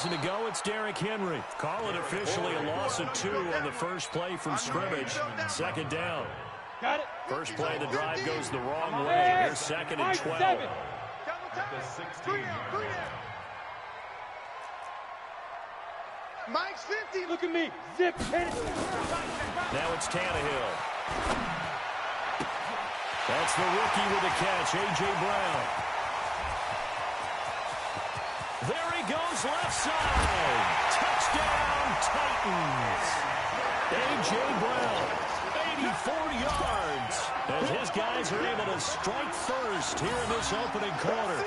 To go, it's Derrick Henry. Call it officially a loss of 2 on the first play from scrimmage. Second down. Got it. First play of the drive goes the wrong way. Here's second and 12. At the 16. Mike's 50. Look at me. Zip. Hit it. Now it's Tannehill. That's the rookie with the catch, A.J. Brown. There he goes, left side. Touchdown, Titans. A.J. Brown, 84 yards. As his guys are able to strike first here in this opening quarter.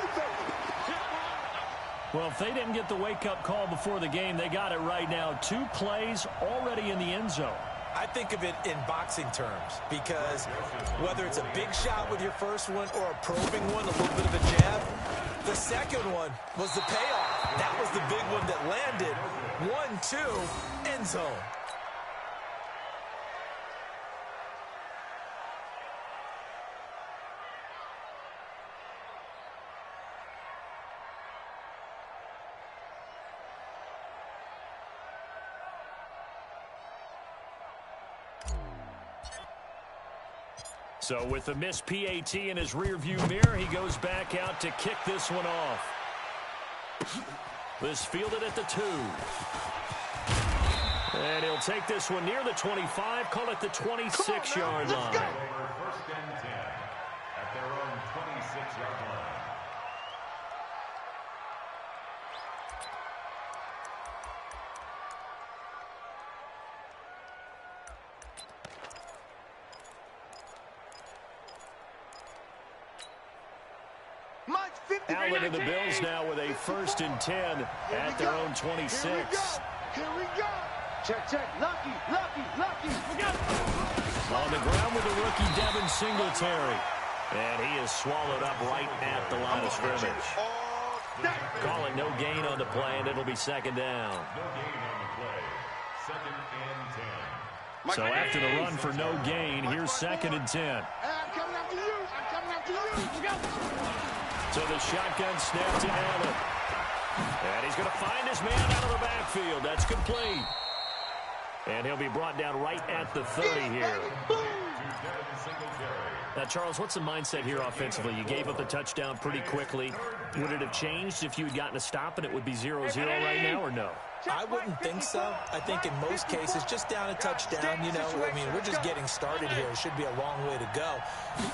Well, if they didn't get the wake-up call before the game, they got it right now. 2 plays already in the end zone. I think of it in boxing terms because whether it's a big shot with your first one or a probing one, a little bit of a jab, the second one was the payoff. That was the big one that landed. 1-2, end zone. So with the missed PAT in his rearview mirror, he goes back out to kick this one off. This fielded at the 2. And he'll take this one near the 25, call it the 26-yard line. First and 10 at their own 26-yard line. Allen and the Bills now with a first and 10 at their own 26. Here we go. Check. Lucky. On the ground with the rookie Devin Singletary. And he is swallowed up right at the line of scrimmage. Call it no gain on the play, and it'll be second down. No gain on the play. Second and 10. So after the run for no gain, here's second and 10. I'm coming after you. So the shotgun snap to Allen. And he's going to find his man out of the backfield. That's complete. And he'll be brought down right at the 30 here. Now, Charles, what's the mindset here offensively? You gave up the touchdown pretty quickly. Would it have changed if you had gotten a stop and it would be 0-0 right now, or no? I wouldn't think so. I think in most cases, just down a touchdown, you know, I mean, we're just getting started here. It should be a long way to go.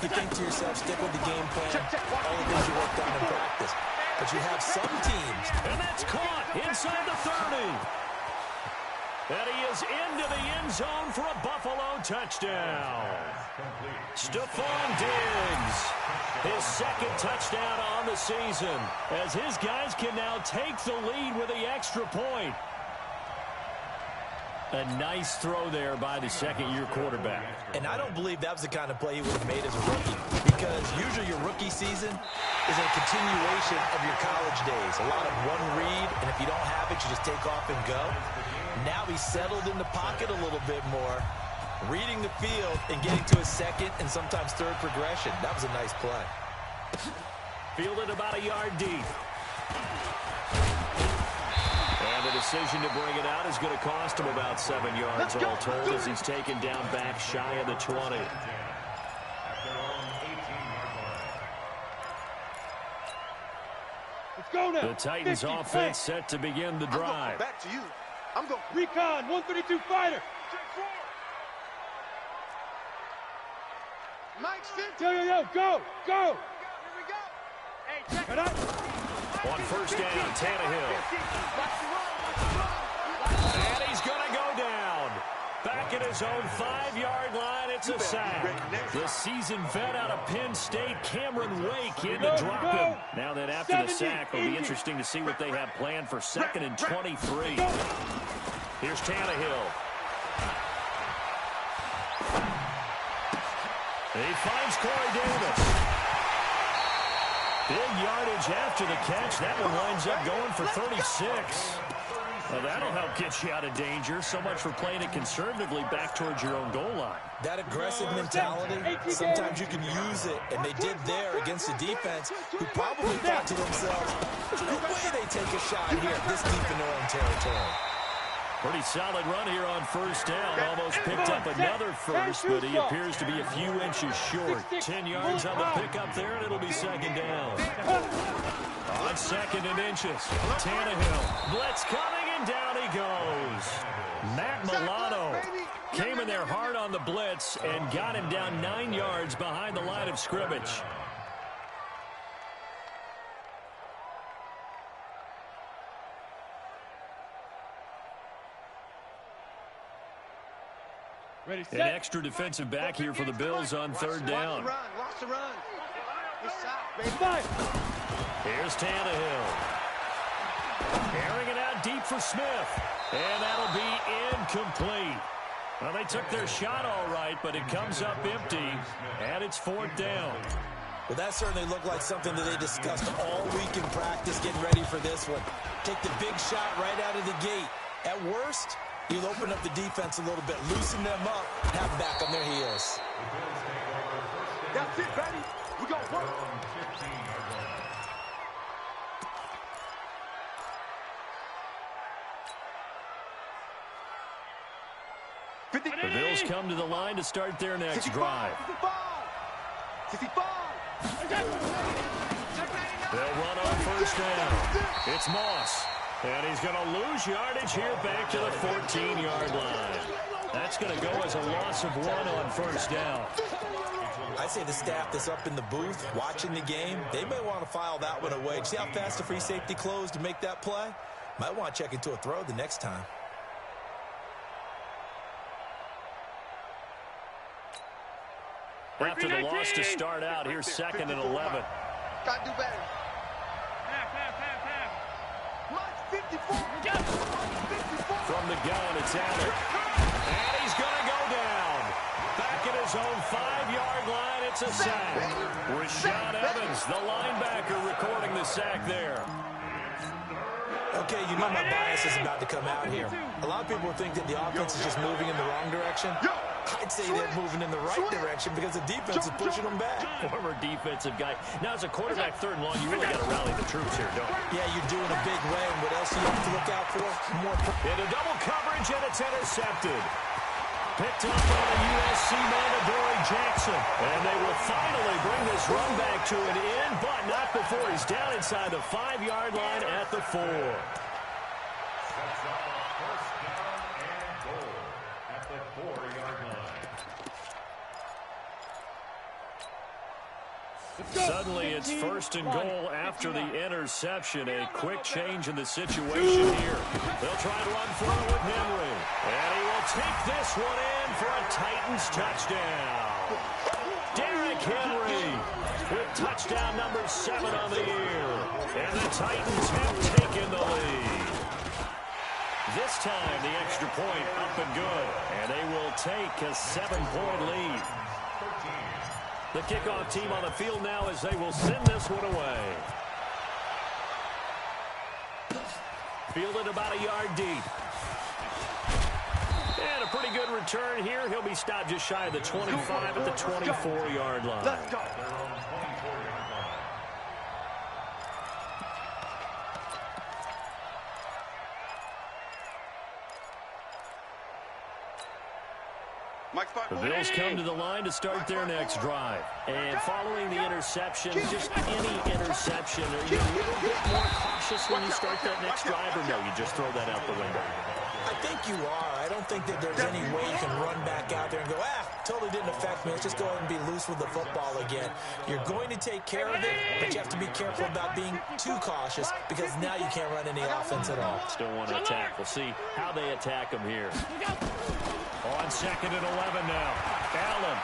You think to yourself, stick with the game plan, all the things you worked on in practice. But you have some teams. And that's caught inside the 30. And he is into the end zone for a Buffalo touchdown. Stephon Diggs, his second touchdown on the season, as his guys can now take the lead with the extra point. A nice throw there by the second-year quarterback. And I don't believe that was the kind of play he would have made as a rookie, because usually your rookie season is a continuation of your college days. A lot of one read, and if you don't have it, you just take off and go. Now he's settled in the pocket a little bit more, reading the field and getting to his second and sometimes third progression. That was a nice play. Fielded about a yard deep. And the decision to bring it out is going to cost him about 7 yards all told, as he's taken down back shy of the 20. Let's go now. The Titans 50, offense set to begin the drive. Back to you. I'm going. Recon, 132 fighter. Mike's 50. Yo, go. Here we go. Hey, check Get up. On first down, Tannehill. And he's going to go down. Back at his own 5-yard line, it's a sack. The seasoned vet out of Penn State, Cameron Wake, in to drop him. Now that after the sack, it'll be interesting to see what they have planned for second and 23. Here's Tannehill. He finds Corey Davis. Big yardage after the catch. That one winds up going for 36. Well, that'll help get you out of danger. So much for playing it conservatively back towards your own goal line. That aggressive mentality, sometimes you can use it, and they did there against the defense, who probably thought to themselves, there's no way they take a shot here this deep in their own territory. Pretty solid run here on first down. Almost picked up another first, but he appears to be a few inches short. 10 yards on the pickup there, and it'll be second down. On second and inches, Tannehill. Blitz coming, and down he goes. Matt Milano came in there hard on the blitz and got him down 9 yards behind the line of scrimmage. Ready, An extra defensive back here for the Bills on third down. Watch the run. Good shot, baby. Here's Tannehill. Airing it out deep for Smith. And that'll be incomplete. Well, they took their shot all right, but it comes up empty, and it's fourth down. Well, that certainly looked like something that they discussed all week in practice, getting ready for this one. Take the big shot right out of the gate. At worst, you'll open up the defense a little bit, loosen them up, and have them back on their heels. That's it, baby. We got work. The Bills come to the line to start their next drive. 65. They'll run on first down. It's Moss. And he's going to lose yardage here back to the 14-yard line. That's going to go as a loss of 1 on first down. I say the staff that's up in the booth watching the game, they may want to file that one away. See how fast the free safety closed to make that play? Might want to check into a throw the next time. After the loss to start out, here's second and 11. Gotta do better. Mike, 54. From the gun, it's Allen. And he's going to go down. Back at his own 5-yard line, it's a sack. Rashad Evans, the linebacker, recording the sack there. Okay, you know my bias is about to come out here. A lot of people think that the offense is just moving in the wrong direction. I'd say they're moving in the right direction because the defense is pushing them back. Former defensive guy. Now, as a quarterback, third and long, you really got to rally the troops here, don't you? Yeah, you're doing a big way, and what else do you have to look out for? More. Into double coverage, and it's intercepted. Picked up on the USC man, Adoree Jackson. And they will finally bring this run back to an end, but not before he's down inside the 5-yard line at the 4. Sets up a first down and goal at the 4-yard line. Suddenly, it's first and goal after the interception. A quick change in the situation here. They'll try to run for it with Henry. And he will take this one in for a Titans touchdown. Derrick Henry with touchdown number 7 on the year. And the Titans have taken the lead. This time, the extra point up and good. And they will take a 7-point lead. The kickoff team on the field now as they will send this one away. Fielded about a yard deep. And a pretty good return here. He'll be stopped just shy of the 25 at the 24-yard line. Let's go. The Bills come to the line to start their next drive. And following the interception, just any interception, are you a little bit more cautious when you start that next drive, or no, you just throw that out the window? I think you are. I don't think that there's any way you can run back out there and go, totally didn't affect me. Let's just go ahead and be loose with the football again. You're going to take care of it, but you have to be careful about being too cautious because now you can't run any offense at all. Still want to attack. We'll see how they attack him here. On second and 11 now. Allen.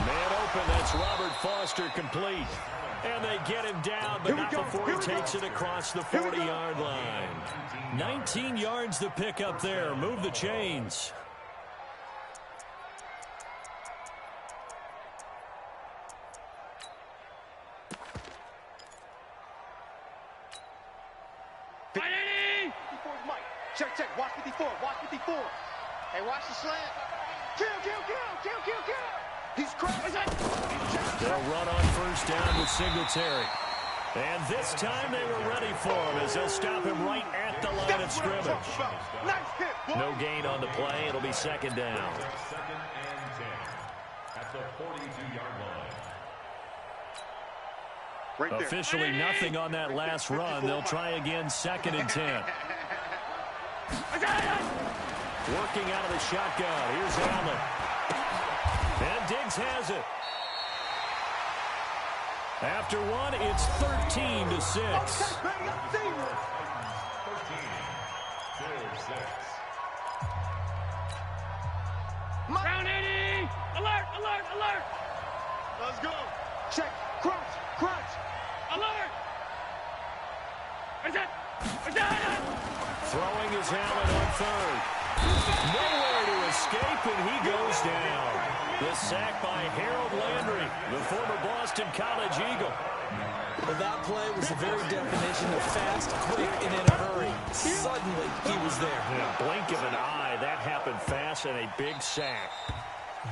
Man open. That's Robert Foster complete. And they get him down, but not before he takes it across the 40-yard line. 19 yards to pick up there. Move the chains. Check, check. Watch 54. Watch 54. Hey, watch the slant. Kill, kill, kill, kill, kill, kill. He's crazy. They'll run on first down with Singletary. And this time they were ready for him as they'll stop him right at the line of scrimmage. Nice hit, boy. No gain on the play. It'll be second down. Second and 10 at the 42-yard line. Right there. Officially nothing on that last run. They'll try again, second and 10. Working out of the shotgun. Here's Allen. And Diggs has it. After one, it's 13-6. 13-6. Down 80! Alert, alert, alert! Let's go. Check. Crunch, crunch. Alert! Throwing his Allen on third. Nowhere to escape, and he goes down. The sack by Harold Landry, the former Boston College Eagle. Well, that play was the very definition of fast, quick, and in a hurry. Suddenly, he was there. In a blink of an eye, that happened fast and a big sack.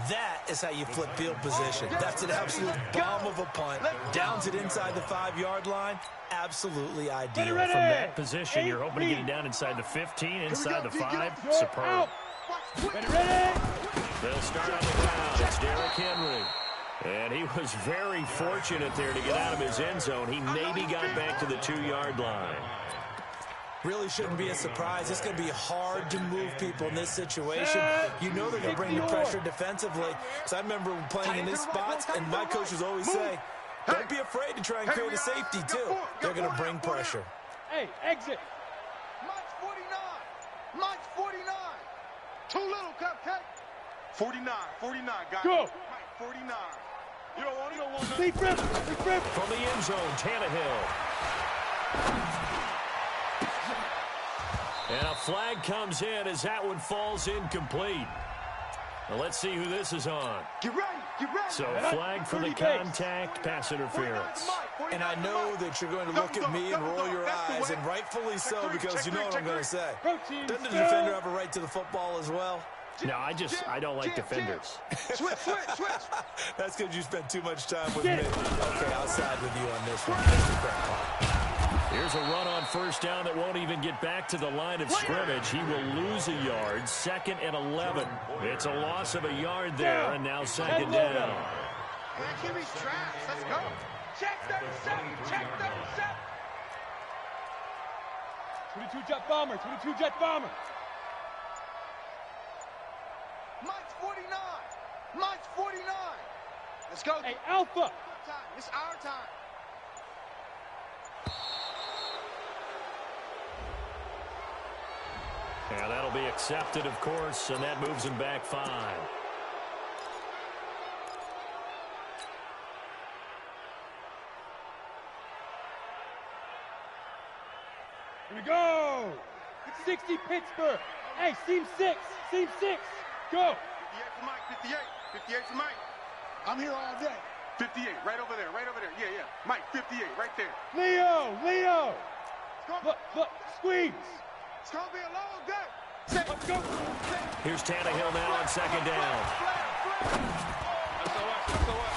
That is how you flip field position. That's an absolute bomb of a punt. Downs it inside the 5-yard line. Absolutely ideal. From that position, you're hoping to get it down inside the 15, inside the 5. Superb. Ready? They'll start on the ground. It's Derrick Henry. And he was very fortunate there to get out of his end zone. He maybe got back to the 2-yard line. Really shouldn't be a surprise. It's going to be hard to move people in this situation. You know they're going to bring the pressure defensively. So I remember playing in this spot, and my coaches always say, don't be afraid to try and create a safety, too. They're going to bring pressure. Hey, exit. Mike's 49. Mike's 49. Too little, cupcake. 49, 49, guys. Go. Mike, 49. You don't want it, you don't want Deep rip, deep rip. From the end zone, Tannehill. And a flag comes in as that one falls incomplete. Now let's see who this is on. Get ready, get ready. So flag for the contact, pass interference. And I know that you're going to look at me and roll your eyes, and rightfully so, because you know what I'm going to say. Doesn't the defender have a right to the football as well? No, I don't like defenders. Switch, switch, switch. That's because you spent too much time with me. Okay, I'll side with you on this one, Mr. Crackpot. Here's a run on first down that won't even get back to the line of scrimmage. He will lose a yard, second and 11. It's a loss of a yard there, and now second down. Man, keep these traps. Let's go. Check 37, check 37. 22 jet bomber, 22 jet bomber. Mike's 49. Mike's 49. Let's go. Hey, Alpha. It's our time. Yeah, that'll be accepted, of course, and that moves him back 5. Here we go. 60 Pittsburgh. Hey, seam 6. Seam 6. Go. 58 for Mike, 58. 58 for Mike. I'm here all day. 58, right over there, right over there. Yeah, yeah. Mike, 58, right there. Leo. Look, squeeze. It's going to be a long day. Let's go. Here's Tannehill now on second down.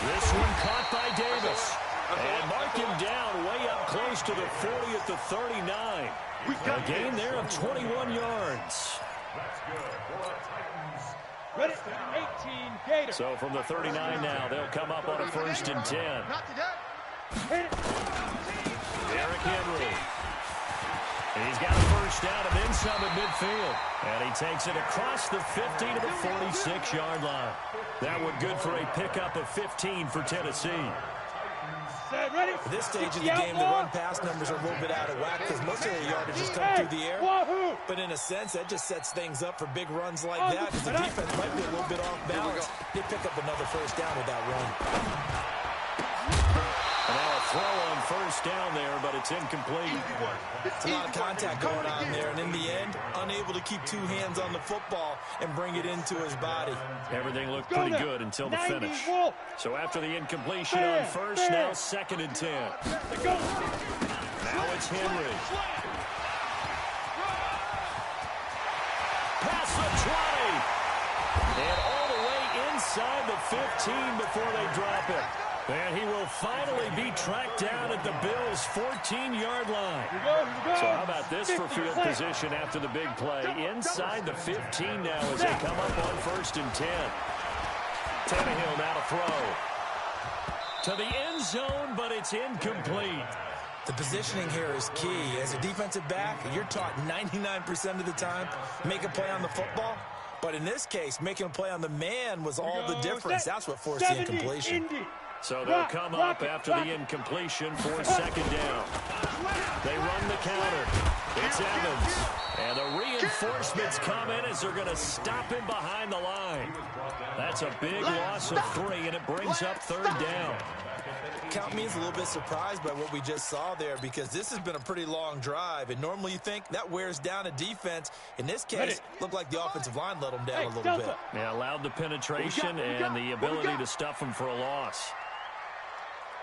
This one caught by Davis. And mark him down way up close to the 40 at the 39. A gain there of 21 yards. That's good for Titans. Ready? 18 Gators. So from the 39 now, they'll come up on a first and 10. Not today. Hit it. Derrick Henry. And he's got a first down and then some at midfield. And he takes it across the 50 to the 46-yard line. That one good for a pickup of 15 for Tennessee. Set, ready? At this stage of the game, the run-pass numbers are a little bit out of whack because most of their yardage has come through the air. Wahoo! But in a sense, that just sets things up for big runs like that because the defense might be a little bit off balance. They pick up another first down with that run. And now a throw on first down there, but it's incomplete. It's a lot of contact going on there, and in the end, unable to keep two hands on the football and bring it into his body. Everything looked pretty good until the finish. So after the incompletion on first, now second and 10. Now it's Henry. inside the 15 before they drop it. And he will finally be tracked down at the Bills' 14-yard line. So how about this for field position after the big play? Inside the 15 now as they come up on 1st and 10. Tannehill now to throw. To the end zone, but it's incomplete. The positioning here is key. As a defensive back, you're taught 99% of the time, make a play on the football. But in this case, making a play on the man was all the difference. That's what forced the incompletion. So they'll come up after the incompletion for 2nd down. They run the counter. It's Evans. And the reinforcements come in as they're going to stop him behind the line. That's a big loss of 3, and it brings up 3rd down. Count me as a little bit surprised by what we just saw there, because this has been a pretty long drive, and normally you think that wears down a defense. In this case, looked like the offensive line let them down a little bit. Yeah, allowed the penetration and the ability to stuff them for a loss.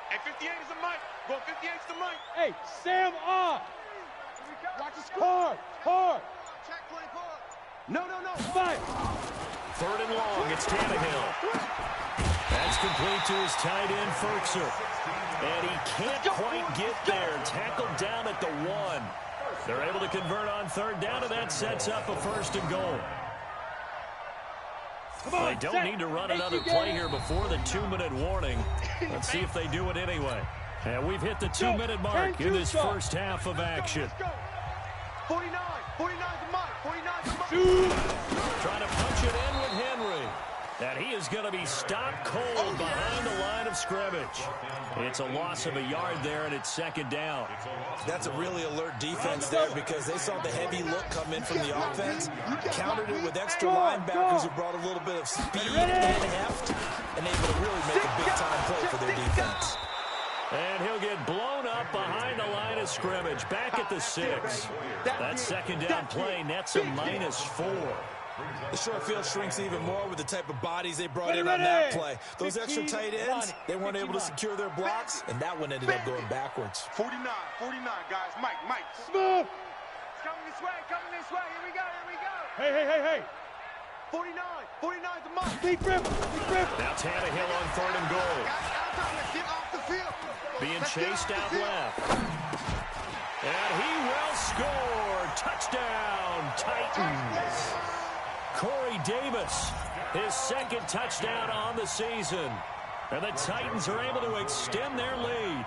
Hey, 58 is the mic. Go 58 is the mic. Hey, Sam off. Watch his hard. Check play hard. No. Five. 3rd and long. It's Tannehill. That's complete to his tight end, Ferkser. And he can't quite get there. Tackled down at the 1. They're able to convert on 3rd down, and that sets up a 1st and goal. They don't need to run another play here before the 2-minute warning. Let's see if they do it anyway. And we've hit the 2-minute mark in this first half of action. 49 the mic. 49 the mic. Trying to punch it in with Henry. And he is going to be stopped cold behind the line of scrimmage. It's a loss of a yard there, and it's 2nd down. That's a really alert defense there, because they saw the heavy look come in from the offense, countered it with extra linebackers who brought a little bit of speed and heft, and able to really make a big-time play for their defense. And he'll get blown up behind the line of scrimmage, back at the 6. That 2nd down play nets a -4. The short field shrinks even more with the type of bodies they brought in on that play. Those extra tight ends, they weren't able to secure their blocks, and that one ended up going backwards. 49, guys. Mike. Smooth. Coming this way. Here we go. Hey. 49 the mic. Deep rip. Now Tannehill on 3rd and goal. Get off the field. Being chased out left. And he will score. Touchdown, Titans. Corey Davis, his 2nd touchdown on the season. And the Titans are able to extend their lead.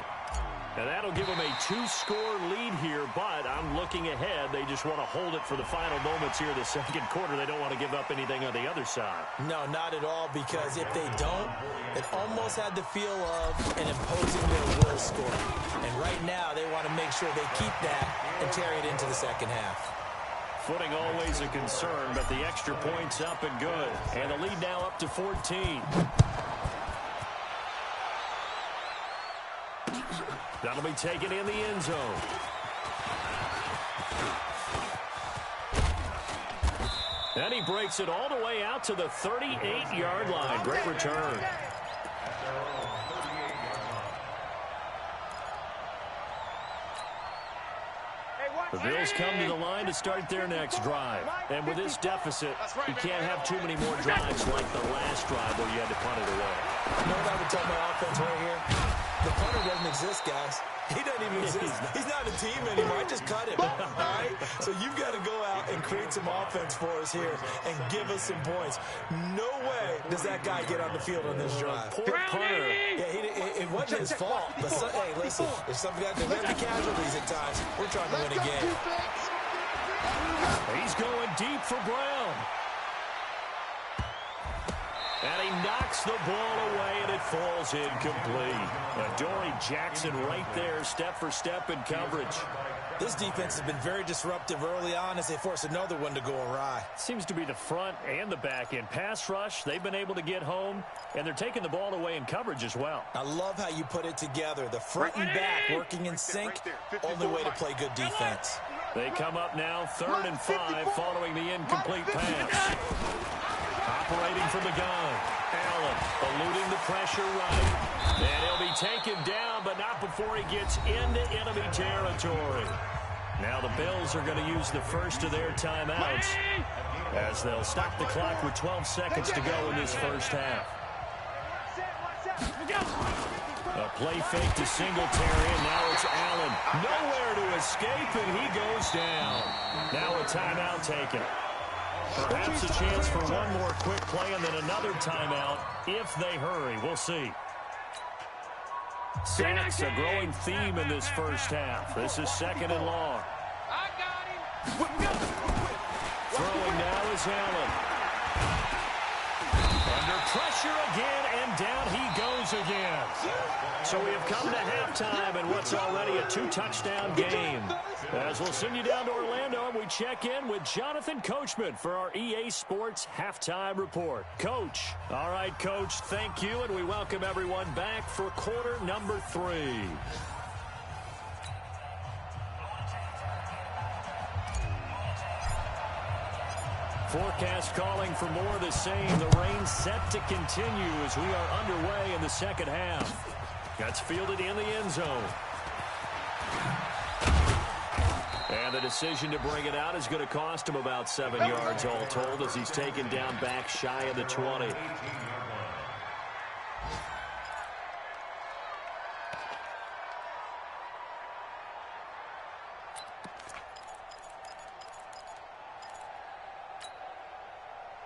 And that'll give them a 2-score lead here, but I'm looking ahead. They just want to hold it for the final moments here in the 2nd quarter. They don't want to give up anything on the other side. No, not at all, because if they don't, it almost had the feel of an imposing their will score. And right now, they want to make sure they keep that and carry it into the 2nd half. Footing always a concern, but the extra point's up and good. And the lead now up to 14. That'll be taken in the end zone. And he breaks it all the way out to the 38-yard line. Great return. The Bills come to the line to start their next drive. And with this deficit, you can't have too many more drives like the last drive where you had to punt it away. You know what I would tell my offense right here? The punter doesn't exist, guys. He doesn't even exist. He's not a team anymore. I just cut him. All right? So you've got to go out and create some offense for us here and give us some points. No way does that guy get on the field on this drive. Poor punter. Yeah, it wasn't his fault. But hey, listen, if something got to be casualties at times, we're trying to win a game. He's going deep for Brown. And he knocks the ball away, and it falls incomplete. Adoree Jackson right there, step for step in coverage. This defense has been very disruptive early on as they force another one to go awry. Seems to be the front and the back end. Pass rush, they've been able to get home, and they're taking the ball away in coverage as well. I love how you put it together. The front and back working in sync, only way to play good defense. They come up now 3rd and 5 following the incomplete pass. Operating from the gun. Allen eluding the pressure right. And he'll be taken down, but not before he gets into enemy territory. Now the Bills are going to use the first of their timeouts as they'll stop the clock with 12 seconds to go in this first half. A play fake to Singletary, and now it's Allen. Nowhere to escape, and he goes down. Now a timeout taken. Perhaps a chance for one more quick play and then another timeout if they hurry. We'll see. Sacks, a growing theme in this first half. This is 2nd and long. I got him. Throwing now is Allen. Under pressure again, and down he goes again. So we have come to halftime in what's already a 2-touchdown game. As we'll send you down to Orlando, and we check in with Jonathan Coachman for our EA Sports Halftime Report. Coach. All right, Coach, thank you, and we welcome everyone back for quarter number 3. Forecast calling for more of the same. The rain set to continue as we are underway in the second half. That's fielded in the end zone. And the decision to bring it out is going to cost him about 7 yards all told as he's taken down back shy of the 20.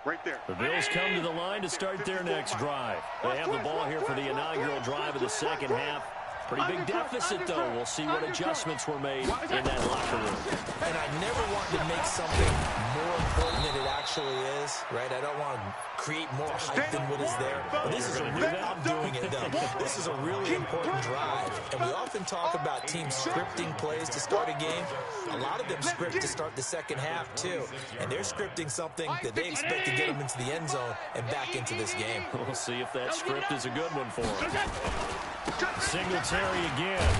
Right there. The Bills come to the line to start their next drive. They have the ball here for the inaugural drive of the second half. Pretty big deficit, though. We'll see what adjustments were made in that locker room. And I never want to make something more important than it actually is, right? I don't want to create more hype than what is there. But this is I'm doing it, though. This is a really important drive. And we often talk about teams scripting plays to start a game. A lot of them script to start the second half, too. And they're scripting something that they expect to get them into the end zone and back into this game. We'll see if that script is a good one for them. Singletary again.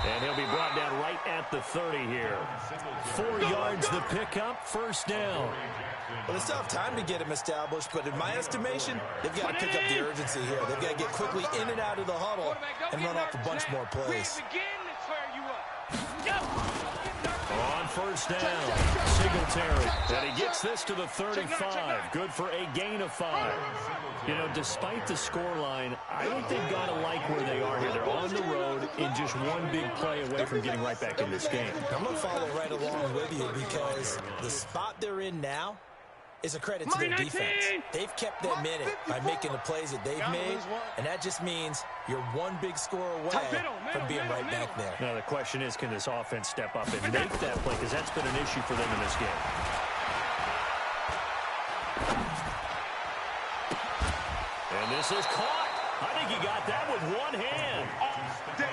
And he'll be brought down right at the 30 here. 4 yards the pickup, first down. Well, it's tough time to get him established, but in my estimation, they've got to pick up the urgency here. They've got to get quickly in and out of the huddle and run off a bunch more plays. On first down, Singletary. And he gets this to the 35. Good for a gain of 5. You know, despite the scoreline, I think they've got to like where they are here. They're on the road in just one big play away from getting right back in this game. I'm going to follow right along with you because the spot they're in now is a credit to their defense. They've kept them in it by making the plays that they've made, and that just means you're one big score away from being right back there. Now, the question is, can this offense step up and make that play? Because that's been an issue for them in this game. And this is caught. I think he got that with one hand.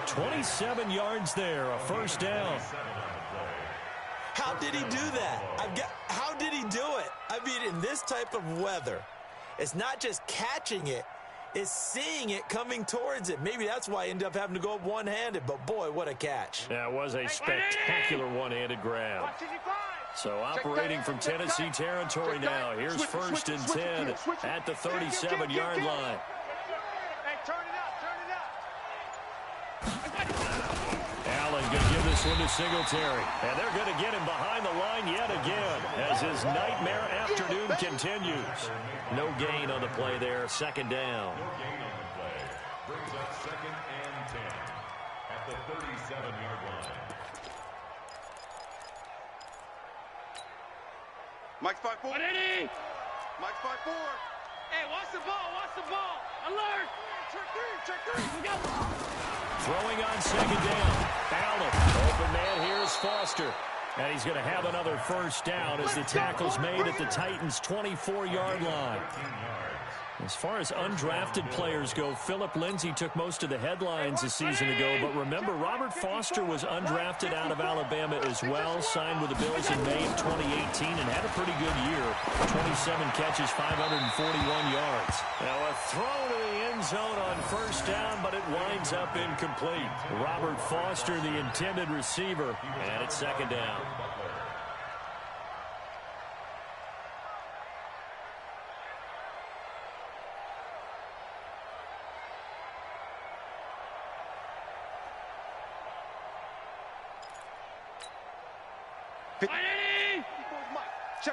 27 yards there, a first down. How did he do that? How did he do it? I mean, in this type of weather, it's not just catching it, it's seeing it coming towards it. Maybe that's why he ended up having to go up one-handed, but boy, what a catch. That was a spectacular one-handed grab. So operating from Tennessee territory now. Here's first and 10 at the 37-yard line. Allen going to give this one to Singletary. And they're going to get him behind the line yet again as his nightmare afternoon continues. No gain on the play there. Second down. No gain on the play. Brings up 2nd and 10 at the 37-yard line. Mike's 5-4. Mike's 5-4. Hey, watch the ball. Watch the ball. Alert. Check three. We got Throwing on second down. Allen. Open man here is Foster. And he's going to have another first down as the tackle's made at the Titans' 24-yard line. As far as undrafted players go, Philip Lindsay took most of the headlines a season ago. But remember, Robert Foster was undrafted out of Alabama as well, signed with the Bills in May of 2018 and had a pretty good year. 27 catches, 541 yards. Now a throw to the end zone on first down, but it winds up incomplete. Robert Foster, the intended receiver, and it's second down.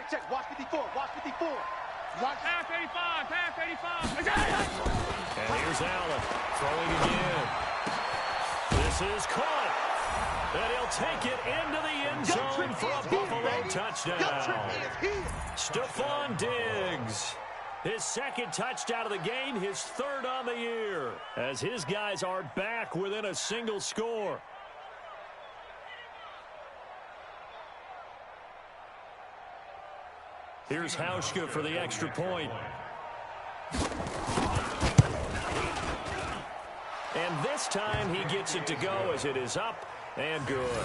Check. Watch 54. Pass 85, pass 85. And here's Allen throwing again. This is caught. And he'll take it into the end zone for a Buffalo touchdown. Stephon Diggs. His second touchdown of the game, his third on the year, as his guys are back within a single score. Here's Hauschka for the extra point. And this time he gets it to go as it is up and good.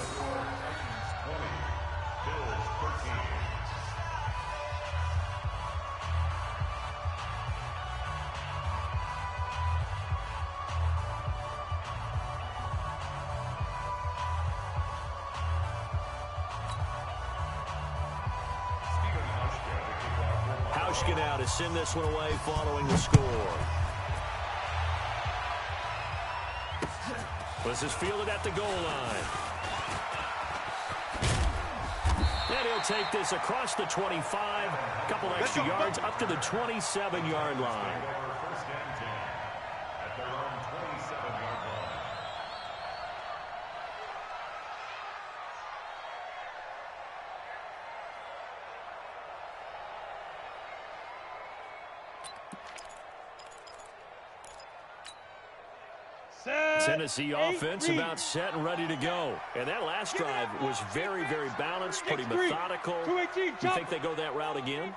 Hauschka now to send this one away following the score. This is fielded at the goal line. And he'll take this across the 25, a couple extra yards up to the 27-yard line. First and 10 at their own 27-yard line. Tennessee offense about set and ready to go. And that last drive was very, very balanced, pretty methodical. You think they go that route again?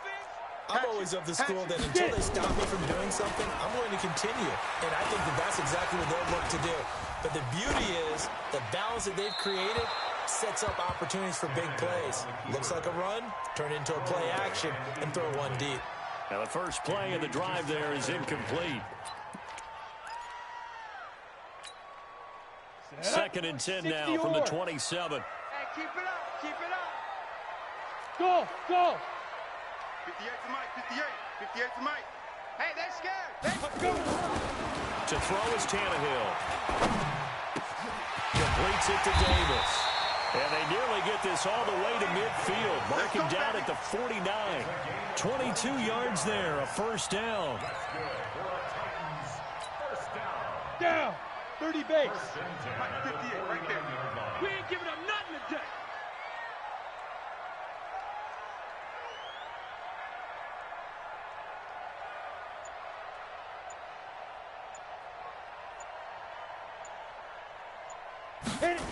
I'm always of the school that until they stop me from doing something, I'm going to continue. And I think that that's exactly what they'll look to do. But the beauty is the balance that they've created sets up opportunities for big plays. Looks like a run, turn it into a play action, and throw one deep. Now the first play of the drive there is incomplete. Second and 10 now from the 27. Hey, keep it up, keep it up. Go, go. 58 to Mike, 58. 58 to Mike. Hey, they're scared. Go. To throw is Tannehill. Completes it to Davis. And they nearly get this all the way to midfield. Mark him down at the 49. 22 yards there, a first down. That's good for a Titans first down. Down. 30 base. First and 10 Mike, at the 58 right there. 49-yard line. We ain't giving up nothing today. Hit it.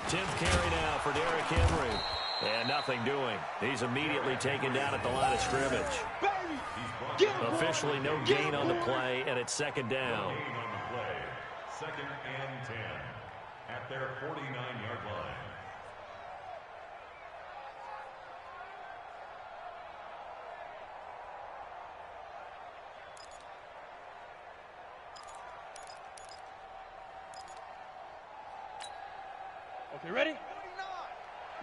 10th carry now for Derrick Henry. And nothing doing. He's immediately taken down at the line of scrimmage. Baby. Get him, Officially no gain on the play, and it's second down. Gain on the play. Second and 10 at their 49-yard line. Okay, ready? 49.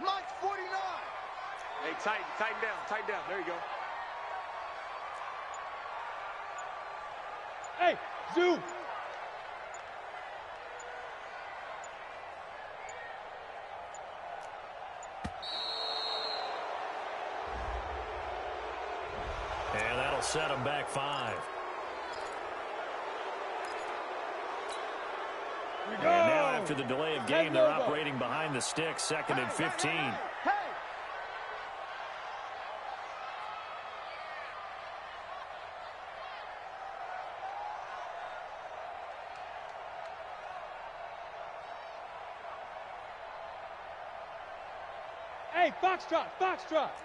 Mike's 49. Hey, tighten down. There you go. Hey, zoom. And that'll set him back 5. And now after the delay of game, they're operating behind the sticks, second and 15. Hey. Hey, foxtrot.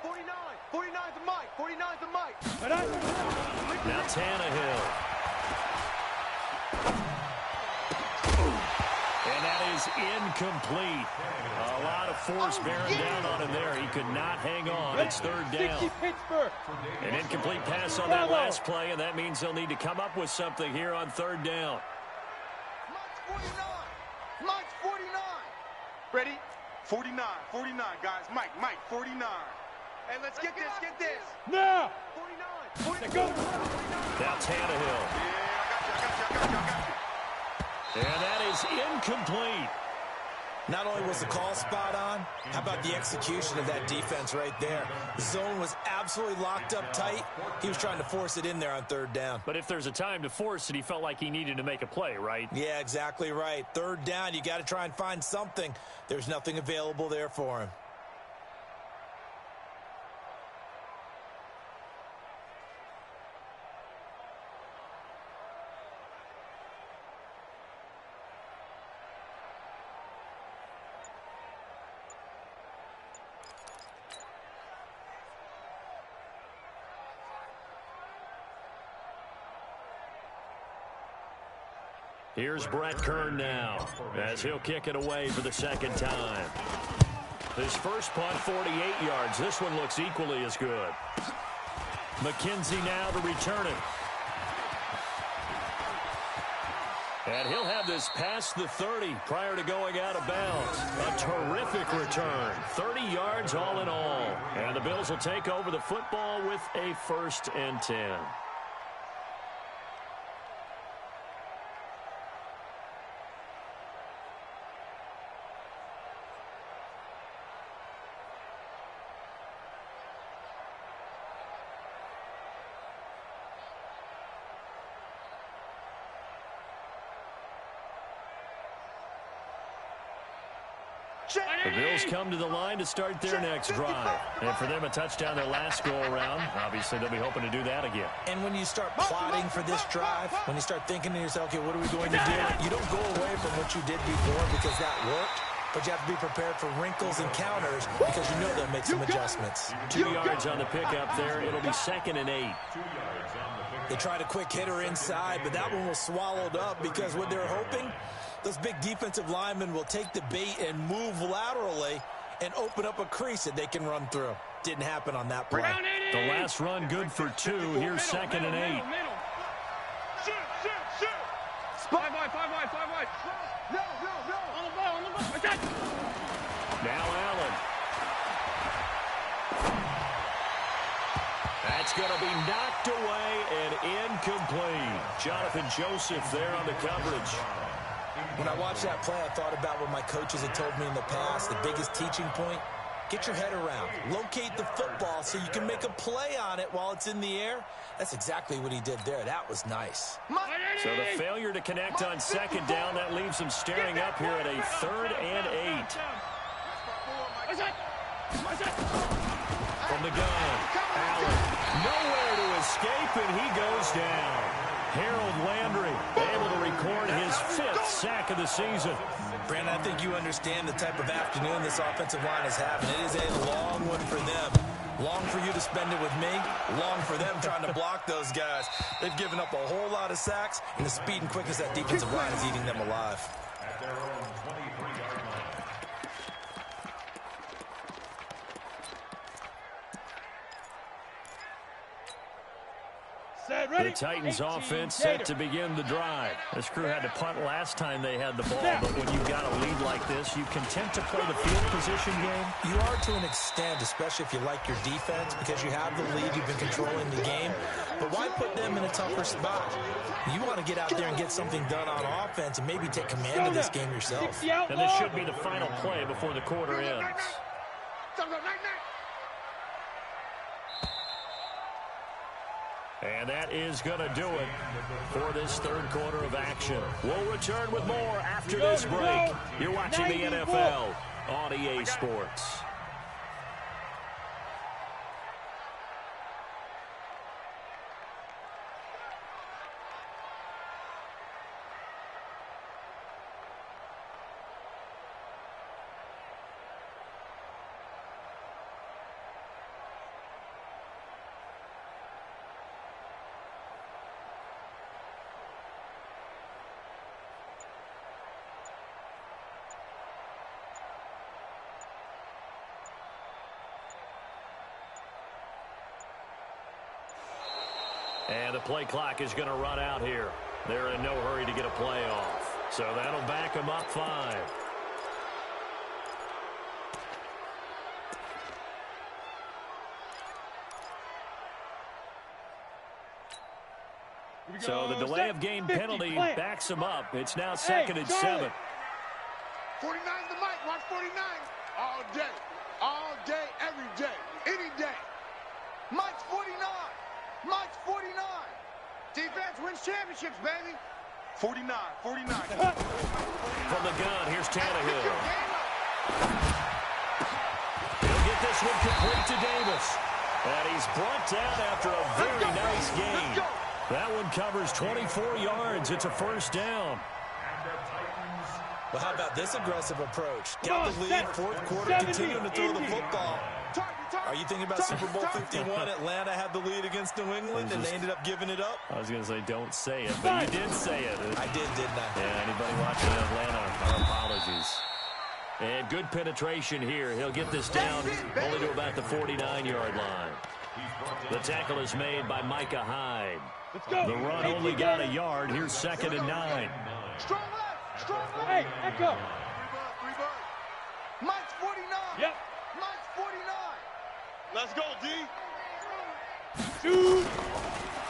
49. 49's a Mike. 49's a Mike. Now Tannehill. And that is incomplete. A lot of force bearing down on him there. He could not hang on. It's third down. 60 Pittsburgh. An incomplete pass on that last play, and that means they'll need to come up with something here on third down. Mike's 49. Mike's 49. Ready? 49, 49, guys. Mike, 49. Hey, let's get this. Now. 49. Go. Now Tannehill. Yeah, I got you. And that is incomplete. Not only was the call spot on, how about the execution of that defense right there? The zone was absolutely locked up tight. He was trying to force it in there on third down. But if there's a time to force it, he felt like he needed to make a play, right? Yeah, exactly right. Third down, you got to try and find something. There's nothing available there for him. Here's Brett Kern now, as he'll kick it away for the second time. His first punt, 48 yards. This one looks equally as good. McKenzie now to return it. And he'll have this past the 30 prior to going out of bounds. A terrific return. 30 yards all in all. And the Bills will take over the football with a 1st and 10. The Bills come to the line to start their next drive. And for them, a touchdown their last go-around. Obviously, they'll be hoping to do that again. And when you start plotting for this drive, when you start thinking to yourself, okay, what are we going to do? You don't go away from what you did before because that worked. But you have to be prepared for wrinkles and counters because you know they'll make some adjustments. 2 yards on the pickup there. It'll be 2nd and 8. They tried a quick hitter inside, but that one was swallowed up because what they're hoping, those big defensive linemen will take the bait and move laterally and open up a crease that they can run through. Didn't happen on that play. The last run good for 2. Here's 2nd and 8. Shoot. 5 wide. No. On the ball. Okay. Now Allen. That's going to be knocked away and incomplete. Jonathan Joseph there on the coverage. When I watched that play, I thought about what my coaches had told me in the past. The biggest teaching point, get your head around. Locate the football so you can make a play on it while it's in the air. That's exactly what he did there. That was nice. So the failure to connect on 2nd down, that leaves him staring up here at a 3rd and 8. From the gun, Allen. Nowhere to escape, and he goes down. Harold Landry able to record his 5th sack of the season. Brandon, I think you understand the type of afternoon this offensive line is having. It is a long one for them. Long for you to spend it with me. Long for them trying to block those guys. They've given up a whole lot of sacks, and the speed and quickness of that defensive line is eating them alive. At their own 23-yard line. The Titans offense set to begin the drive. This crew had to punt last time they had the ball, but when you've got a lead like this, you content to play the field position game? You are to an extent, especially if you like your defense, because you have the lead, you've been controlling the game. But why put them in a tougher spot? You want to get out there and get something done on offense and maybe take command of this game yourself. And this should be the final play before the quarter ends. And that is going to do it for this 3rd quarter of action. We'll return with more after this break. You're watching the NFL on EA Sports. And the play clock is going to run out here. They're in no hurry to get a play off. So that'll back them up 5. So the delay of game penalty backs them up. It's now 2nd and 7. 49's the mic. Watch 49. All day. All day, every day. Any day. Mike's 49. Mike's 49. Defense wins championships, baby. 49. 49. From the gun, here's Tannehill. He'll get this one complete to Davis. And he's brought down after a very nice gain. That one covers 24 yards. It's a first down. Well, how about this aggressive approach? Get the lead, fourth quarter, continuing to throw the football. Are you thinking about Super Bowl 51? Atlanta had the lead against New England, and they ended up giving it up? I was going to say don't say it, but you did say it. I did, didn't I? Yeah, anybody watching Atlanta, our apologies. And good penetration here. He'll get this down only to about the 49-yard line. The tackle is made by Micah Hyde. The run only got a yard. Here's 2nd and 9. Strong left. Strong left. Hey, echo. Mike's 49. Yep. Mike's 49. Let's go, D. Shoot.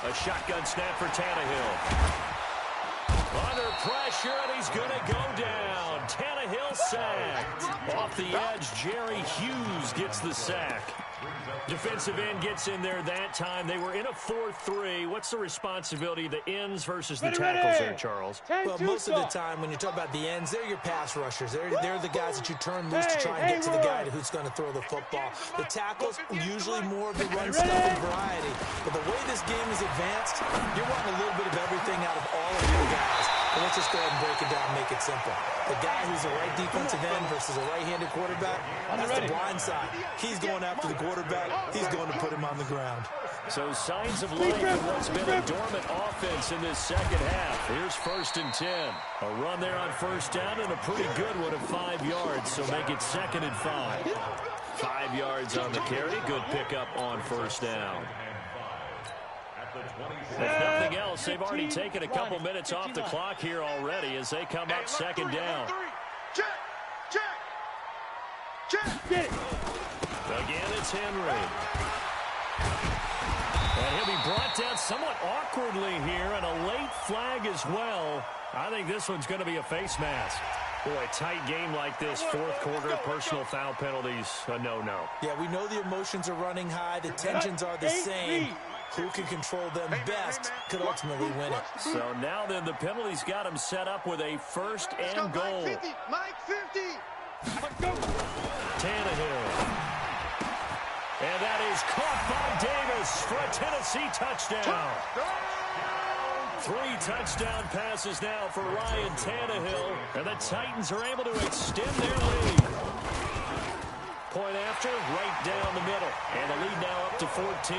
A shotgun snap for Tannehill. Under pressure, and he's going to go down. Tannehill sacked. Off the edge, Jerry Hughes gets the sack. Defensive end gets in there that time. They were in a 4-3. What's the responsibility of the ends versus the tackles there, Charles? Well, most of the time when you talk about the ends, they're your pass rushers. They're the guys that you turn loose to try and get to the guy who's going to throw the football. The tackles, usually more of the run-stuffing variety. But the way this game is advanced, you're wanting a little bit of everything out of all of your guys. But let's just go ahead and break it down and make it simple. The guy who's a right defensive end versus a right-handed quarterback, that's the blind side. He's going after the quarterback. He's going to put him on the ground. So signs of life in what's been a dormant offense in this second half. Here's 1st and 10. A run there on first down and a pretty good one of 5 yards. So make it 2nd and 5. 5 yards on the carry. Good pickup on first down. If nothing else, they've already taken a couple minutes off the clock here already as they come up 2nd down. Check. Check. Check. Get it. Again, it's Henry. And he'll be brought down somewhat awkwardly here, and a late flag as well. I think this one's going to be a face mask. Boy, a tight game like this, fourth quarter, personal foul penalties, a no-no. Yeah, we know the emotions are running high. The tensions are the same. Who can control them best could ultimately win it. So now then, the penalties got him set up with a 1st and goal. Mike 50. Tannehill. And that is caught by Davis for a Tennessee touchdown. 3 touchdown passes now for Ryan Tannehill. And the Titans are able to extend their lead. Point after, right down the middle. And the lead now up to 14.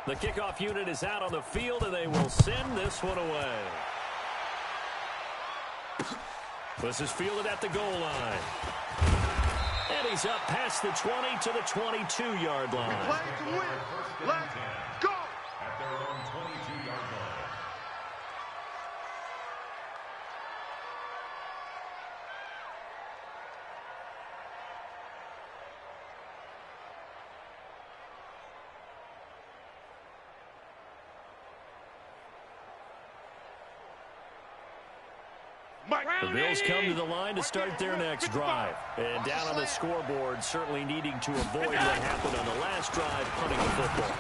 The kickoff unit is out on the field, and they will send this one away. This is fielded at the goal line. And he's up past the 20 to the 22-yard line. Play to win. Let's go. At their own 22-yard line. The Bills come to the line to start their next drive. And down on the scoreboard, certainly needing to avoid what happened on the last drive, punting the football.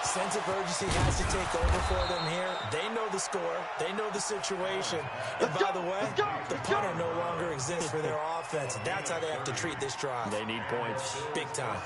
Sense of urgency has to take over for them here. They know the score. They know the situation. And by the way, the punter no longer exists for their offense. That's how they have to treat this drive. They need points. Big time.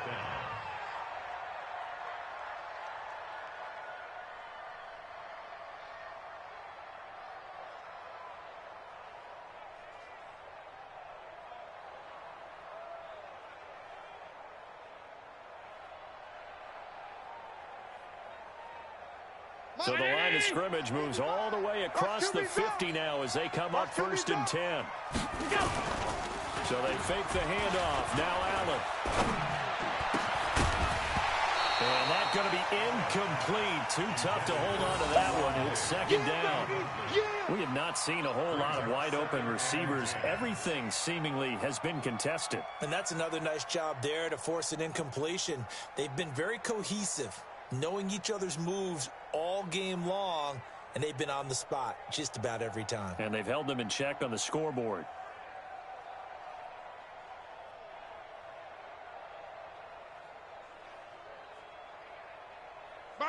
So the line of scrimmage moves all the way across the 50 now as they come up 1st and 10. So they fake the handoff. Now Allen. And that's going to be incomplete. Too tough to hold on to that one. It's second down. We have not seen a whole lot of wide-open receivers. Everything seemingly has been contested. And that's another nice job there to force an incompletion. They've been very cohesive, knowing each other's moves all game long, and they've been on the spot just about every time. And they've held them in check on the scoreboard.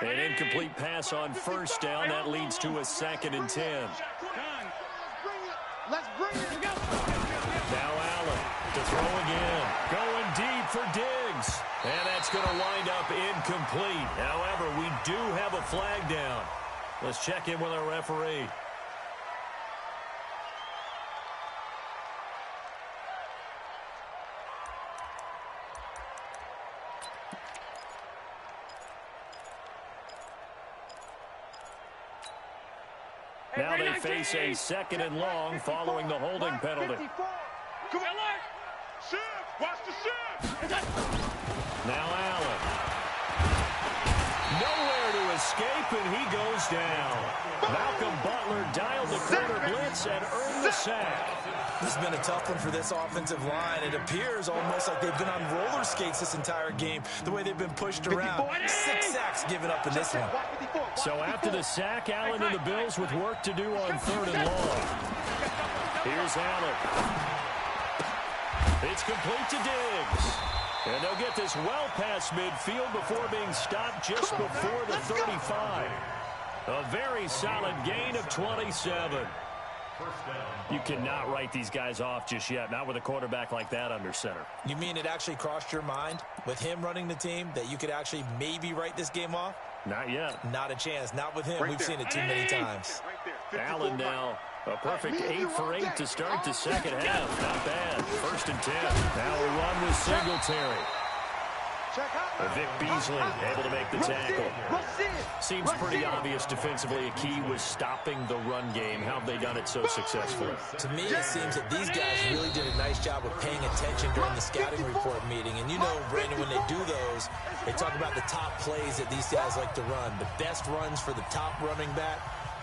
An incomplete pass on first down. That leads to a 2nd and 10. Let's bring it. Now Allen to throw again. Going deep for Diggs. And that's going to wind up incomplete. However, we do have a flag down. Let's check in with our referee. Now they face a 2nd and long following the holding penalty. Come on, shift. Watch the shift. Now Allen. Nowhere to escape, and he goes down. Malcolm Butler dialed the corner blitz and earned the sack. This has been a tough one for this offensive line. It appears almost like they've been on roller skates this entire game, the way they've been pushed around. 6 sacks given up in this one. So after the sack, Allen and the Bills with work to do on 3rd and long. Here's Allen. It's complete to Diggs. And they'll get this well past midfield before being stopped just before the 35. A very solid gain of 27. You cannot write these guys off just yet, not with a quarterback like that under center. You mean it actually crossed your mind with him running the team that you could actually maybe write this game off? Not yet. Not a chance. Not with him. We've seen it too many times. Allen now, a perfect 8 for 8 to start the second half. Not bad. 1st and 10. Now a run with Singletary. Vic Beasley able to make the tackle. Seems pretty obvious defensively. A key was stopping the run game. How have they done it so successfully? To me, it seems that these guys really did a nice job of paying attention during the scouting report meeting. And you know, Brandon, when they do those, they talk about the top plays that these guys like to run. The best runs for the top running back,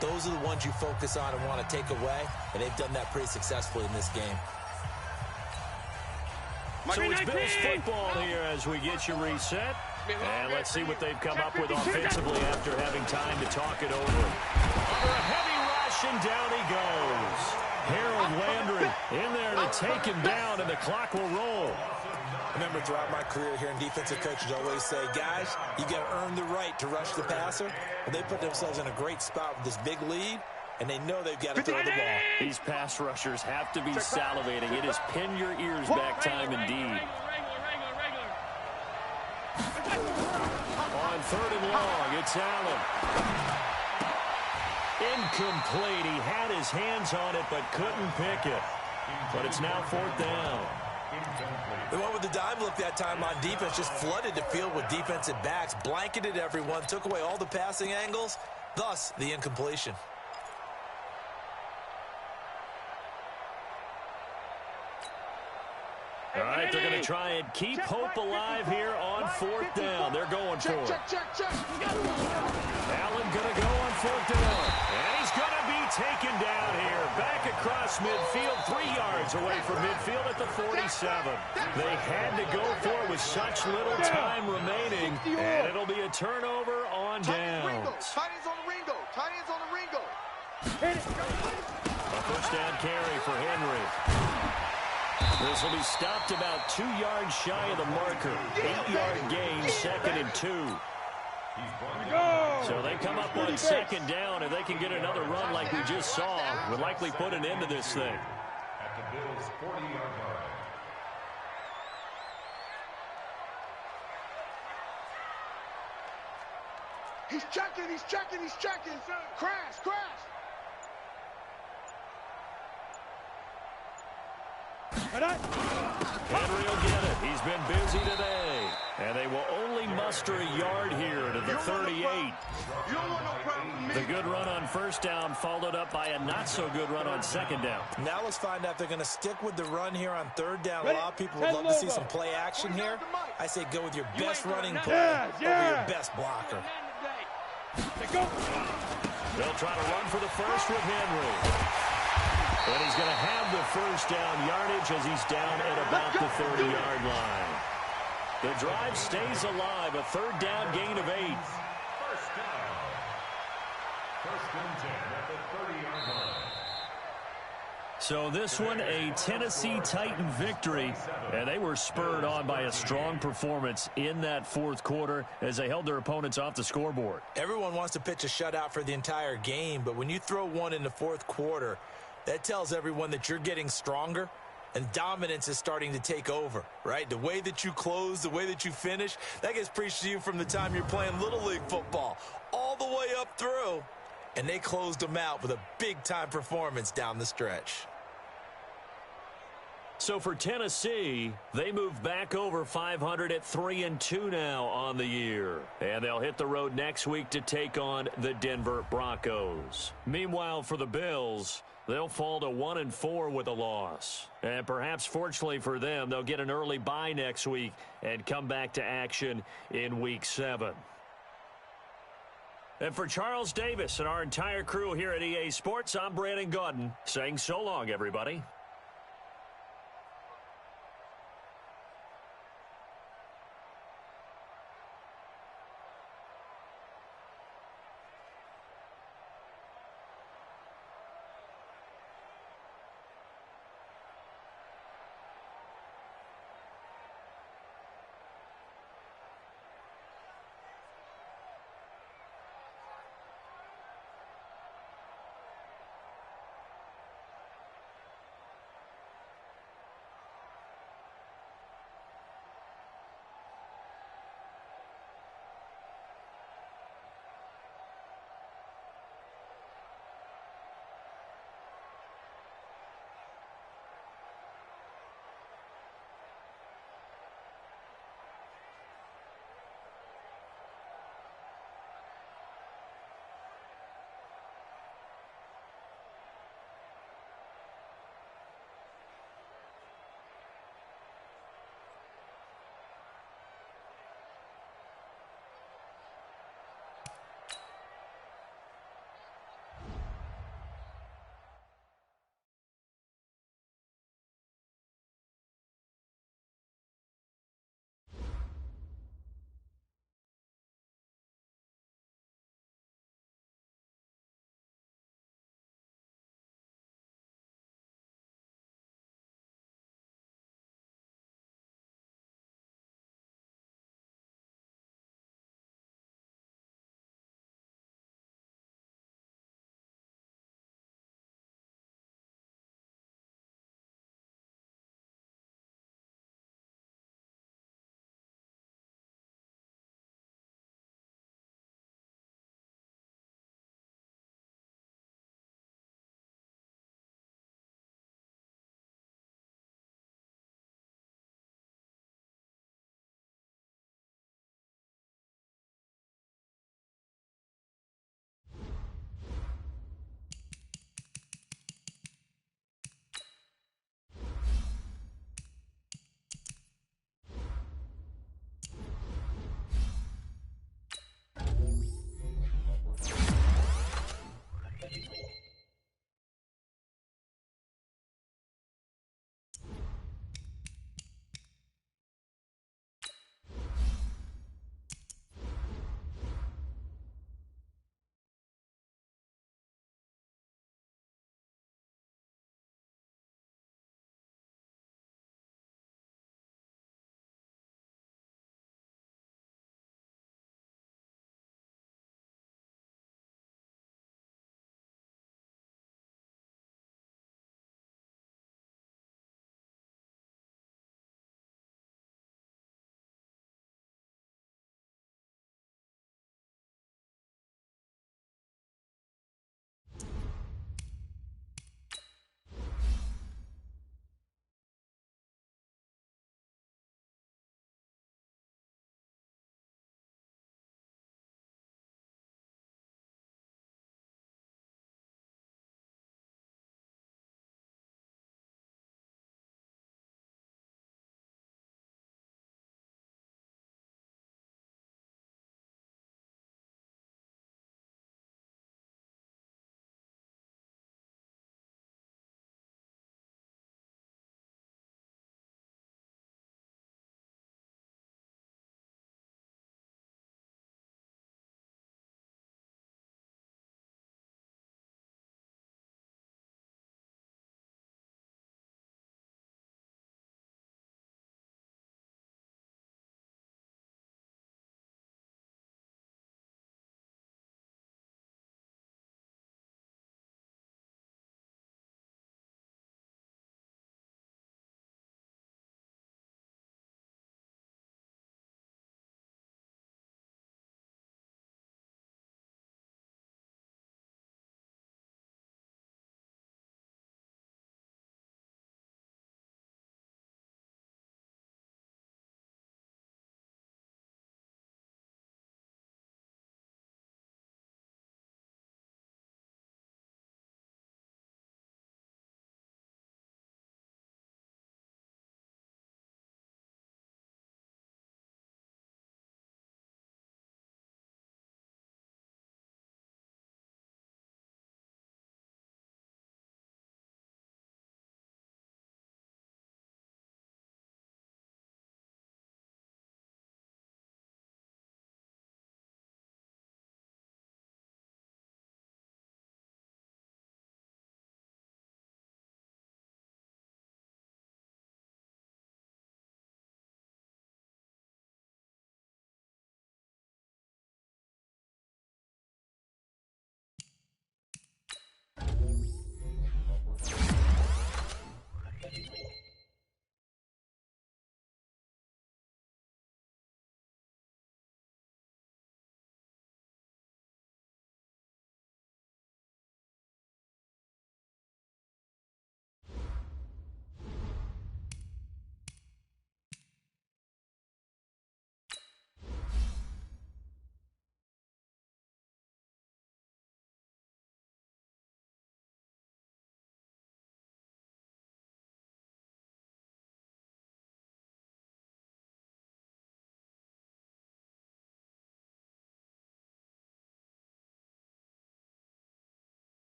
those are the ones you focus on and want to take away. And they've done that pretty successfully in this game. So it's Bills football here as we get you reset. And let's see what they've come up with offensively after having time to talk it over. Under a heavy rush, and down he goes. Harold Landry in there to take him down, and the clock will roll. I remember throughout my career hearing defensive coaches always say, guys, you got to earn the right to rush the passer. Well, they put themselves in a great spot with this big lead, and they know they've got to throw the ball. These pass rushers have to be salivating. It is pin your ears back time indeed. On 3rd and long, it's Allen. Incomplete. He had his hands on it but couldn't pick it. But it's now 4th down. They went with the dime look that time on defense, just flooded the field with defensive backs, blanketed everyone, took away all the passing angles, thus the incompletion. All right, they're going to try and keep hope alive here on 4th down. They're going for it. Allen going to go on 4th down. And he's going to be taken down here. Back across midfield, 3 yards away from midfield at the 47. They had to go for it with such little time remaining. And it'll be a turnover on downs. Tight ends on the Ringo. Tight ends on the Ringo. A 1st down carry for Henry. This will be stopped about 2 yards shy of the marker. 8-yard gain, 2nd and 2. So they come up on 2nd down, and they can get another run like we just saw. Would likely put an end to this thing. At the Bills' 40-yard line. He's checking. Crash. Henry will get it. He's been busy today. And they will only muster a yard here to the 38. You don't want no problem from me. The good run on first down followed up by a not-so-good run on second down. Now let's find out if they're going to stick with the run here on third down. Ready? A lot of people would love to see some play action here. I say go with your best running play over your best blocker. They'll try to run for the first with Henry. And he's going to have the first down yardage as he's down at about the 30-yard line. The drive stays alive, a third down gain of 8. First down. First and 10 at the 30-yard line. So this one, a Tennessee Titan victory, and they were spurred on by a strong performance in that fourth quarter as they held their opponents off the scoreboard. Everyone wants to pitch a shutout for the entire game, but when you throw one in the fourth quarter, that tells everyone that you're getting stronger and dominance is starting to take over, right? The way that you close, the way that you finish, that gets preached to you from the time you're playing Little League football all the way up through. And they closed them out with a big-time performance down the stretch. So for Tennessee, they move back over 500 at 3-2 now on the year. And they'll hit the road next week to take on the Denver Broncos. Meanwhile, for the Bills, they'll fall to 1-4 with a loss. And perhaps fortunately for them, they'll get an early bye next week and come back to action in Week 7. And for Charles Davis and our entire crew here at EA Sports, I'm Brandon Gaudin saying so long, everybody.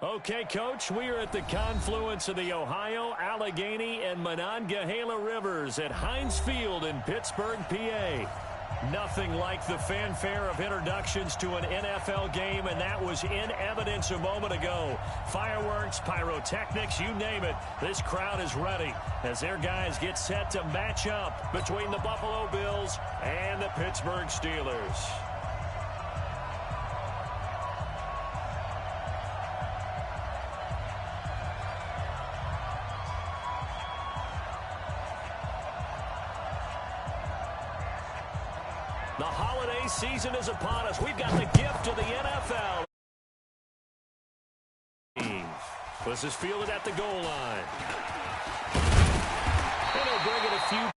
Okay, Coach, we are at the confluence of the Ohio, Allegheny, and Monongahela Rivers at Heinz Field in Pittsburgh, PA. Nothing like the fanfare of introductions to an NFL game, and that was in evidence a moment ago. Fireworks, pyrotechnics, you name it. This crowd is ready as their guys get set to match up between the Buffalo Bills and the Pittsburgh Steelers. The holiday season is upon us. We've got the gift of the NFL. This is fielded at the goal line. And he'll bring it a few